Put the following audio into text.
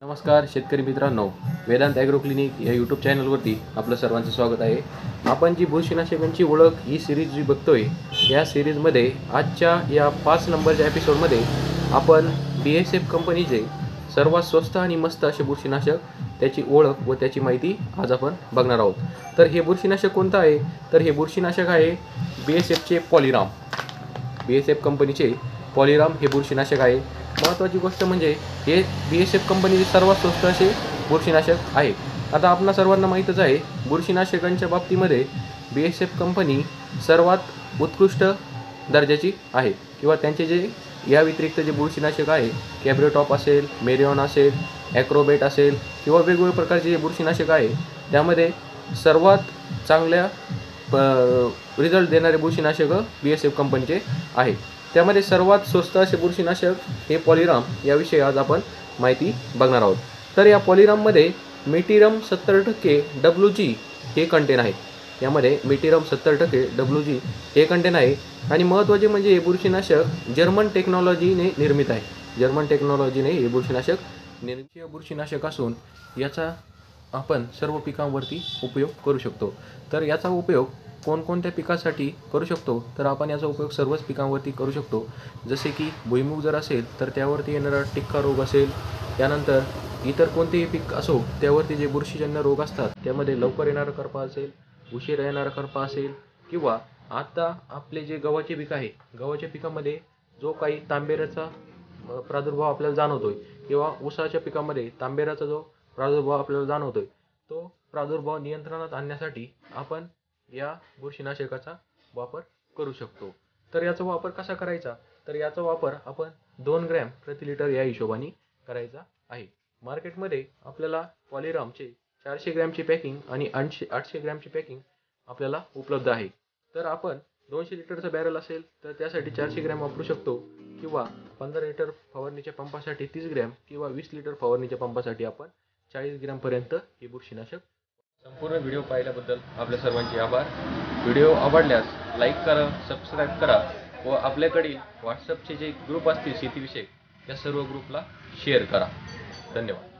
नमस्कार शेतकरी मित्रांनो, वेदांत ॲग्रो क्लिनिक या यूट्यूब चॅनलवरती आपलं सर्वांचं स्वागत आहे. आपण जी बुरशीनाशकांची ओळख ही सिरीज जी बघतोय, या सिरीजमध्ये आजच्या या 5 नंबरच्या एपिसोडमध्ये आपण BASF कंपनीचे सर्वात स्वस्त आणि मस्त असे बुरशीनाशक, त्याची ओळख व त्याची माहिती आज आपण बघणार आहोत. तर हे बुरशीनाशक कोणतं आहे? तर हे बुरशीनाशक आहे BASFचे पॉलिराम. BASF कंपनीचे पॉलिराम हे बुरशीनाशक आहे. महत्त्वाची गोष्ट म्हणजे हे BASF कंपनीचे सर्वात स्वस्त असे बुरशीनाशक आहे. आता आपणा सर्वांना माहीतच आहे, बुरशीनाशकांच्या बाबतीमध्ये BASF कंपनी सर्वात उत्कृष्ट दर्जाची आहे किंवा त्यांचे जे या व्यतिरिक्त जे बुरशीनाशक आहे, कॅब्रेटॉप असेल, मेरिऑन असेल, ॲक्रोबेट असेल किंवा वेगवेगळ्या प्रकारचे जे बुरशीनाशक आहे, त्यामध्ये सर्वात चांगल्या रिझल्ट देणारे बुरशीनाशक BASF कंपनीचे आहे. त्यामध्ये सर्वात स्वस्त असे बुरशीनाशक हे पॉलिराम, याविषयी आज आपण माहिती बघणार आहोत. तर या पॉलिराममध्ये मेटिरम 70% WG हे कंटेन आहे. यामध्ये मेटिरम 70% WG हे कंटेन आहे. आणि महत्त्वाचे म्हणजे हे बुरशीनाशक जर्मन टेक्नॉलॉजीने निर्मित आहे. जर्मन टेक्नॉलॉजीने हे बुरशीनाशक असून याचा आपण सर्व पिकांवरती उपयोग करू शकतो. तर याचा उपयोग कोणकोणत्या पिकासाठी करू शकतो? तर आपण याचा उपयोग सर्वच पिकांवरती करू शकतो. जसे की भुईमूग जर असेल तर त्यावरती येणारा टिक्का रोग असेल, त्यानंतर इतर कोणतेही पीक असो त्यावरती जे बुरशीजन्य रोग असतात, त्यामध्ये लवकर येणारा करपा असेल, उशिरा येणारा करपा असेल, किंवा आता आपले जे गव्हाचे पीक आहे, गव्हाच्या पिकामध्ये जो काही तांबेराचा प्रादुर्भाव आपल्याला जाणवतोय किंवा ऊसाच्या पिकामध्ये तांबेराचा जो प्रादुर्भाव आपल्याला जाणवतोय, तो प्रादुर्भाव नियंत्रणात आणण्यासाठी आपण या बुरशीनाशकाचा वापर करू शकतो. तर याचा वापर कसा करायचा? तर याचा वापर आपण 2 ग्रॅम प्रति लिटर या हिशोबाने करायचा आहे. मार्केटमध्ये आपल्याला पॉलिरामचे 400 ग्रॅमची पॅकिंग आणि 800 ग्रॅमची पॅकिंग आपल्याला उपलब्ध आहे. तर आपण 200 लिटरचा बॅरल असेल तर त्यासाठी 400 ग्रॅम वापरू शकतो, किंवा 15 लिटर फवारणीच्या पंपासाठी 30 ग्रॅम, किंवा 20 लिटर फवारणीच्या पंपासाठी आपण 40 ग्रॅमपर्यंत हे बुरशीनाशक. संपूर्ण व्हिडिओ पाहिल्याबद्दल आपल्या सर्वांचे आभार. व्हिडिओ आवडल्यास लाईक करा, सबस्क्राईब करा व आपल्याकडील व्हॉट्सअपचे जे ग्रुप असतील शेतीविषयक, त्या सर्व ग्रुपला शेअर करा. धन्यवाद.